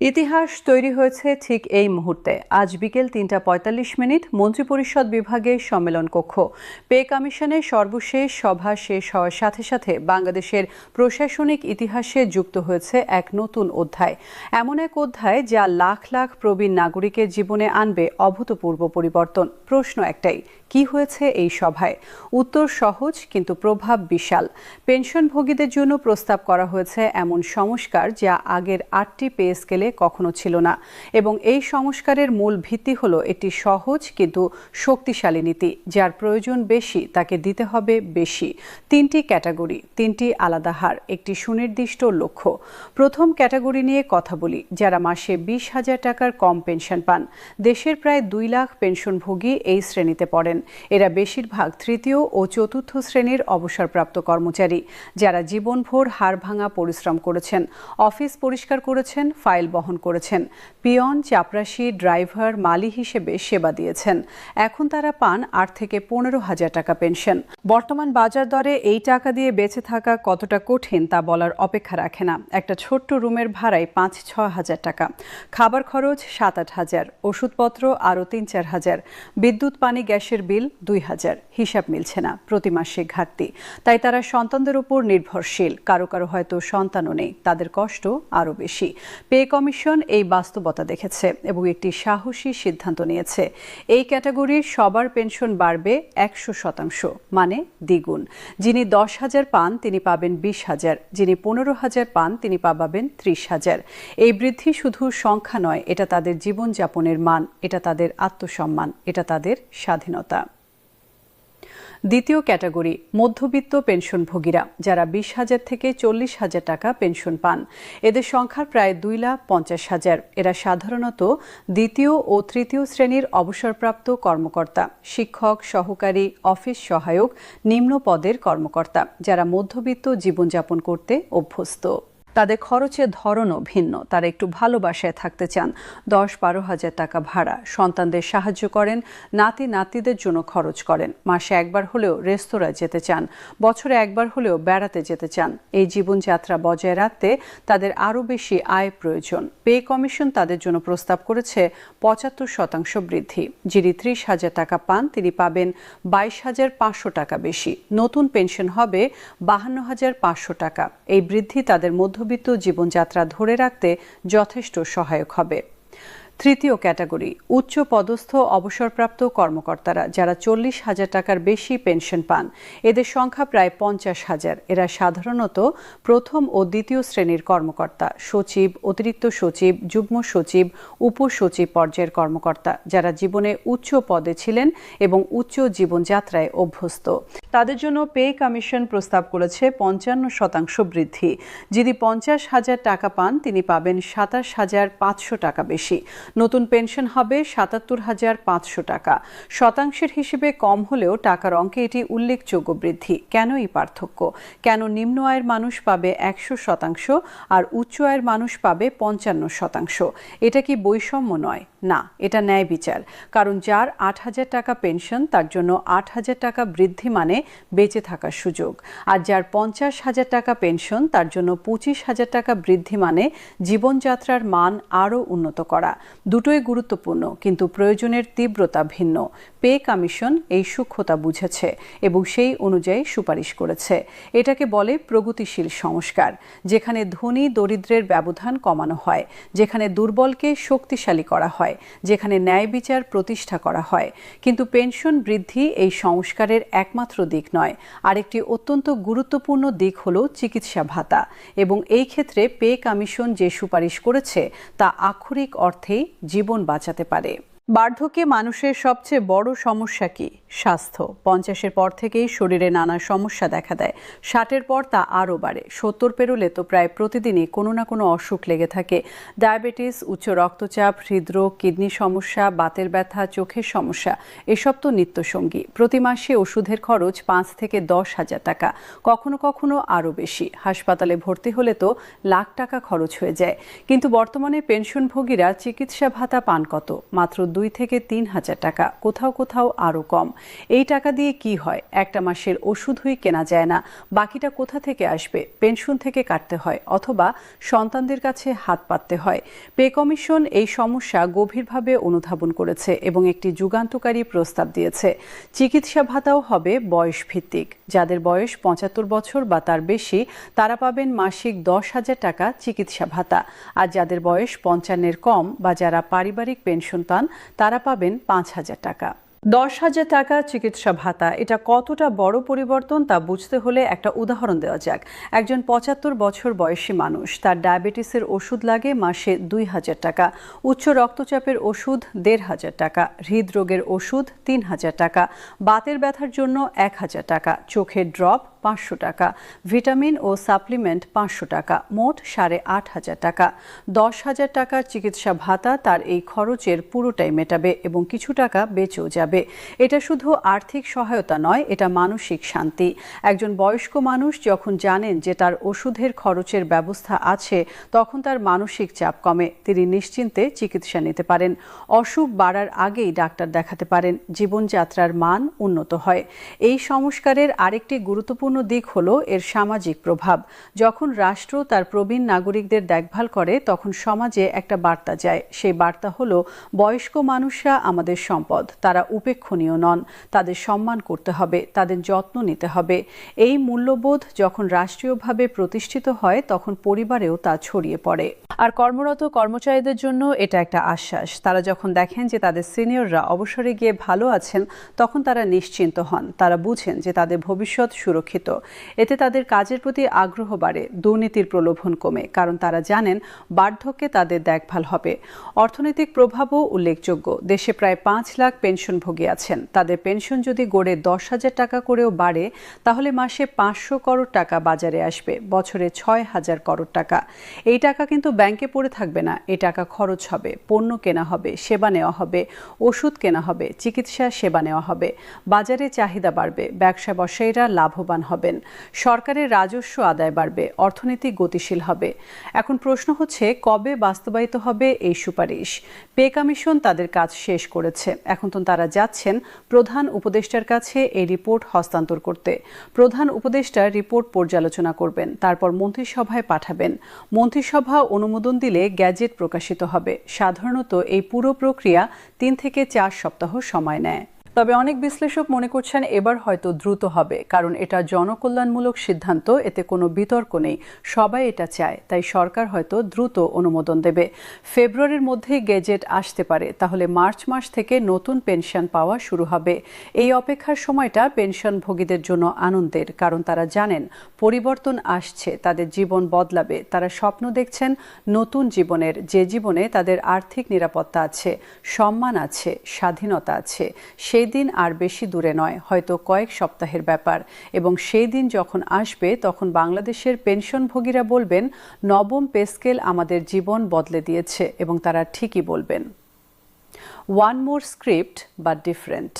ইতিহাস তৈরি হয়েছে ঠিক এই মুহূর্তে। আজ বিকেল ৩টা ৪৫ মন্ত্রিপরিষদ বিভাগের সম্মেলন কক্ষ। পে কমিশনের সর্বশেষ সভা শেষ হওয়ার সাথে সাথে বাংলাদেশের প্রশাসনিক ইতিহাসে যুক্ত হয়েছে এক নতুন অধ্যায়, এমন এক অধ্যায় যা লাখ লাখ প্রবীণ নাগরিকের জীবনে আনবে অভূতপূর্ব পরিবর্তন। প্রশ্ন একটাই, কি হয়েছে এই সভায়? উত্তর সহজ কিন্তু প্রভাব বিশাল। পেনশনভোগীদের জন্য প্রস্তাব করা হয়েছে এমন সংস্কার যা আগের ৮টি পে স্কেলে কখনো ছিল না, এবং এই সংস্কারের মূল ভিত্তি হলো একটি সহজ কিন্তু শক্তিশালী নীতি। যার প্রয়োজন বেশি তাকে দিতে হবে বেশি। ৩টি ক্যাটাগরি, 3টি আলাদা হার, একটি সুনির্দিষ্ট লক্ষ্য। প্রথম ক্যাটাগরি নিয়ে কথা বলি, যারা মাসে ২০,০০০ টাকার কম পেনশন পান। দেশের প্রায় ২ লাখ পেনশনভোগী এই শ্রেণীতে পড়েন। এরা বেশিরভাগ তৃতীয় ও চতুর্থ শ্রেণীর অবসরপ্রাপ্ত কর্মচারী, যারা জীবনভর হাড়ভাঙা পরিশ্রম করেছেন, অফিস পরিষ্কার করেছেন, ফাইল বহন করেছেন, পিয়ন, চাপরাশি, ড্রাইভার, মালি হিসেবে সেবা দিয়েছেন। এখন তারা পান ৮ থেকে ১৫,০০০ টাকা পেনশন। বর্তমান বাজার দরে এই টাকা দিয়ে বেঁচে থাকা কতটা কঠিন তা বলার অপেক্ষা রাখে না। একটা ছোট্ট রুমের ভাড়ায় ৫-৬ হাজার টাকা, খাবার খরচ ৭-৮ হাজার, ওষুধপত্র আরও ৩-৪ হাজার, বিদ্যুৎ পানি গ্যাসের বিল ২,০০০। হিসাব মিলছে না, প্রতি মাসে ঘাটতি। তাই তারা সন্তানদের উপর নির্ভরশীল। কারো কারো হয়তো সন্তানও নেই, তাদের কষ্ট আরও বেশি। পে কমিশন এই বাস্তবতা দেখেছে এবং একটি সাহসী সিদ্ধান্ত নিয়েছে। এই ক্যাটাগরির সবার পেনশন বাড়বে ১০০%, মানে দ্বিগুণ। যিনি ১০,০০০ পান তিনি পাবেন ২০,০০০, যিনি ১৫,০০০ পান তিনি পাবেন ৩০,০০০। এই বৃদ্ধি শুধু সংখ্যা নয়, এটা তাদের জীবনযাপনের মান, এটা তাদের আত্মসম্মান, এটা তাদের স্বাধীনতা। দ্বিতীয় ক্যাটাগরি, মধ্যবিত্ত পেনশনভোগীরা, যারা ২০,০০০ থেকে ৪০,০০০ টাকা পেনশন পান। এদের সংখ্যা প্রায় ২,৫০,০০০। এরা সাধারণত দ্বিতীয় ও তৃতীয় শ্রেণীর অবসরপ্রাপ্ত কর্মকর্তা, শিক্ষক, সহকারী, অফিস সহায়ক, নিম্ন পদের কর্মকর্তা, যারা মধ্যবিত্ত জীবনযাপন করতে অভ্যস্ত। তাদের খরচের ধরনও ভিন্ন। তারা একটু ভালোবাসায় থাকতে চান। ১০-১২ হাজার টাকা ভাড়া, সন্তানদের সাহায্য করেন, নাতি নাতনিদের জন্য খরচ করেন, মাসে একবার হলেও রেস্তোরাঁ যেতে চান, বছরে একবার হলেও বেড়াতে যেতে চান। এই জীবনযাত্রা বজায় রাখতে তাদের আরও বেশি আয় প্রয়োজন। পে কমিশন তাদের জন্য প্রস্তাব করেছে ৭৫% বৃদ্ধি। যিনি ৩০,০০০ টাকা পান তিনি পাবেন ২২,৫০০ টাকা বেশি। নতুন পেনশন হবে ৫২,৫০০ টাকা। এই বৃদ্ধি তাদের মধ্যবিত্ত জীবনযাত্রা ধরে রাখতে যথেষ্ট সহায়ক হবে। তৃতীয় ক্যাটাগরি, উচ্চ পদস্থ অবসরপ্রাপ্ত কর্মকর্তারা, যারা ৪০,০০০ টাকার বেশি পেনশন পান। এদের সংখ্যা প্রায় ৫০,০০০। এরা সাধারণত প্রথম ও দ্বিতীয় শ্রেণীর কর্মকর্তা, সচিব, অতিরিক্ত সচিব, যুগ্ম সচিব, উপসচিব পর্যায়ের কর্মকর্তা, যারা জীবনে উচ্চ পদে ছিলেন এবং উচ্চ জীবনযাত্রায় অভ্যস্ত। তাদের জন্য পে কমিশন প্রস্তাব করেছে ৫৫% বৃদ্ধি। যিনি ৫০,০০০ টাকা পান তিনি পাবেন ২৭,৫০০ টাকা বেশি। নতুন পেনশন হবে ৭৭,৫০০ টাকা। শতাংশের হিসেবে কম হলেও টাকার অঙ্কে এটি উল্লেখযোগ্য বৃদ্ধি। কেন এই পার্থক্য? কেন নিম্ন আয়ের মানুষ পাবে ১০০% আর উচ্চ আয়ের মানুষ পাবে ৫৫%? এটা কি বৈষম্য নয়? না, এটা ন্যায় বিচার। কারণ যার ৮,০০০ টাকা পেনশন তার জন্য ৮,০০০ টাকা বৃদ্ধি মানে বেঁচে থাকার সুযোগ। আর যার ৫০,০০০ টাকা পেনশন তার জন্য ২৫,০০০ টাকা বৃদ্ধি মানে জীবনযাত্রার মান আরও উন্নত করা। দুটোই গুরুত্বপূর্ণ, কিন্তু প্রয়োজনের তীব্রতা ভিন্ন। পে কমিশন এই সূক্ষ্মতা বুঝেছে এবং সেই অনুযায়ী সুপারিশ করেছে। এটাকে বলে প্রগতিশীল সংস্কার, যেখানে ধনী দরিদ্রের ব্যবধান কমানো হয়, যেখানে দুর্বলকে শক্তিশালী করা হয়, যেখানে ন্যায় বিচার প্রতিষ্ঠা করা হয়। কিন্তু পেনশন বৃদ্ধি এই সংস্কারের একমাত্র দিক নয়। আরেকটি অত্যন্ত গুরুত্বপূর্ণ দিক হলো চিকিৎসা ভাতা, এবং এই ক্ষেত্রে পে কমিশন যে সুপারিশ করেছে তা আক্ষরিক অর্থেই জীবন বাঁচাতে পারে। বার্ধক্যে মানুষের সবচেয়ে বড় সমস্যা কি? স্বাস্থ্য। ৫০-এর পর থেকেই শরীরে নানা সমস্যা দেখা দেয়। ৬০-এর পর তা আরও বাড়ে। ৭০ পেরোলে তো প্রায় প্রতিদিনই কোনো না কোনো অসুখ লেগে থাকে। ডায়াবেটিস, উচ্চ রক্তচাপ, হৃদরোগ, কিডনি সমস্যা, বাতের ব্যথা, চোখের সমস্যা, এসব তো নিত্যসঙ্গী। প্রতি মাসে ওষুধের খরচ ৫ থেকে ১০,০০০ টাকা, কখনো কখনো আরও বেশি। হাসপাতালে ভর্তি হলে তো লাখ টাকা খরচ হয়ে যায়। কিন্তু বর্তমানে পেনশনভোগীরা চিকিৎসা ভাতা পান কত? মাত্র 2 থেকে 3,000 টাকা, কোথাও কোথাও আরও কম। এই টাকা দিয়ে কি হয়? একটা মাসের ওষুধই কেনা যায় না। বাকিটা কোথা থেকে আসবে? পেনশন থেকে কাটতে হয় অথবা সন্তানদের কাছে হাত পাততে হয়। পে কমিশন এই সমস্যা গভীরভাবে অনুধাবন করেছে এবং একটি যুগান্তকারী প্রস্তাব দিয়েছে। চিকিৎসা ভাতাও হবে বয়স ভিত্তিক। যাদের বয়স 75 বছর বা তার বেশি তারা পাবেন মাসিক 10,000 টাকা চিকিৎসা ভাতা, আর যাদের বয়স 55-এর কম বা যারা পারিবারিক পেনশন পান তারা পাবেন 5,000 টাকা। 10,000 টাকা চিকিৎসা ভাতা, এটা কতটা বড় পরিবর্তন তা বুঝতে হলে একটা উদাহরণ দেওয়া যাক। একজন 75 বছর বয়সী মানুষ, তার ডায়াবেটিসের ওষুধ লাগে মাসে 2,000 টাকা, উচ্চ রক্তচাপের ওষুধ 1,500 টাকা, হৃদরোগের ওষুধ 3,000 টাকা, বাতের ব্যথার জন্য 1,000 টাকা, চোখের ড্রপ 500 টাকা, ভিটামিন ও সাপ্লিমেন্ট 500 টাকা, মোট 8,500 টাকা। 10,000 টাকার চিকিৎসা ভাতা তার এই খরচের পুরোটাই মেটাবে এবং কিছু টাকা বেঁচেও যাবে। এটা শুধু আর্থিক সহায়তা নয়, এটা মানসিক শান্তি। একজন বয়স্ক মানুষ যখন জানেন যে তার ওষুধের খরচের ব্যবস্থা আছে, তখন তার মানসিক চাপ কমে, তিনি নিশ্চিন্তে চিকিৎসা নিতে পারেন, অসুখ বাড়ার আগেই ডাক্তার দেখাতে পারেন, জীবনযাত্রার মান উন্নত হয়। এই সংস্কারের আরেকটি গুরুত্বপূর্ণ দিক হলো এর সামাজিক প্রভাব। যখন রাষ্ট্র তার প্রবীণ নাগরিকদের দেখভাল করে তখন সমাজে একটা বার্তা যায়। সেই বার্তা হলো বয়স্ক মানুষরা আমাদের সম্পদ, তারা উপেক্ষণীয় নন, তাদের সম্মান করতে হবে, তাদের যত্ন নিতে হবে। এই মূল্যবোধ যখন রাষ্ট্রীয়ভাবে প্রতিষ্ঠিত হয় তখন পরিবারেও তা ছড়িয়ে পড়ে। আর কর্মরত কর্মচারীদের জন্য এটা একটা আশ্বাস। তারা যখন দেখেন যে তাদের সিনিয়ররা অবসরে গিয়ে ভালো আছেন তখন তারা নিশ্চিন্ত হন, তারা বুঝেন যে তাদের ভবিষ্যৎ সুরক্ষিত। এতে তাদের কাজের প্রতি আগ্রহ বাড়ে, দুর্নীতির প্রলোভন কমে, কারণ তারা জানেন বার্ধক্যে তাদের দেখভাল হবে। অর্থনৈতিক প্রভাবও উল্লেখযোগ্য। দেশে প্রায় 5 লাখ পেনশনভোগী আছেন। তাদের পেনশন যদি গড়ে 10,000 টাকা করেও বাড়ে তাহলে মাসে 500 করোড় টাকা বাজারে আসবে, বছরে 6,000 করোড় টাকা। এই টাকা কিন্তু ব্যাংকে পড়ে থাকবে না, এই টাকা খরচ হবে, পণ্য কেনা হবে, সেবা নেওয়া হবে, ওষুধ কেনা হবে, চিকিৎসা সেবা নেওয়া হবে, বাজারে চাহিদা বাড়বে, ব্যবসা ব্যবসায়ীরা লাভবান হবেন, সরকারের রাজস্ব আদায় বাড়বে, অর্থনীতি গতিশীল হবে। এখন প্রশ্ন হচ্ছে কবে বাস্তবায়িত হবে এই সুপারিশ? পে কমিশন তাদের কাজ শেষ করেছে, এখন তো তারা যাচ্ছেন প্রধান উপদেষ্টার কাছে এই রিপোর্ট হস্তান্তর করতে। প্রধান উপদেষ্টা রিপোর্ট পর্যালোচনা করবেন, তারপর মন্ত্রিসভায় পাঠাবেন। মন্ত্রিসভা অনুমোদন দিলে গ্যাজেট প্রকাশিত হবে। সাধারণত এই পুরো প্রক্রিয়া 3 থেকে 4 সপ্তাহ সময় নেয়। তবে অনেক বিশ্লেষক মনে করছেন এবার হয়তো দ্রুত হবে, কারণ এটা জনকল্যাণমূলক সিদ্ধান্ত, এতে কোনো বিতর্ক নেই, সবাই এটা চায়, তাই সরকার হয়তো দ্রুত অনুমোদন দেবে। ফেব্রুয়ারির মধ্যেই গেজেট আসতে পারে, তাহলে মার্চ মাস থেকে নতুন পেনশন পাওয়া শুরু হবে। এই অপেক্ষার সময়টা পেনশনভোগীদের জন্য আনন্দের, কারণ তারা জানেন পরিবর্তন আসছে, তাদের জীবন বদলাবে। তারা স্বপ্ন দেখছেন নতুন জীবনের, যে জীবনে তাদের আর্থিক নিরাপত্তা আছে, সম্মান আছে, স্বাধীনতা আছে। সেই দিন আর বেশি দূরে নয়, হয়তো কয়েক সপ্তাহের ব্যাপার। এবং সেই দিন যখন আসবে তখন বাংলাদেশের পেনশনভোগীরা বলবেন, নবম পে স্কেল আমাদের জীবন বদলে দিয়েছে, এবং তারা ঠিকই বলবেন। One more script but different.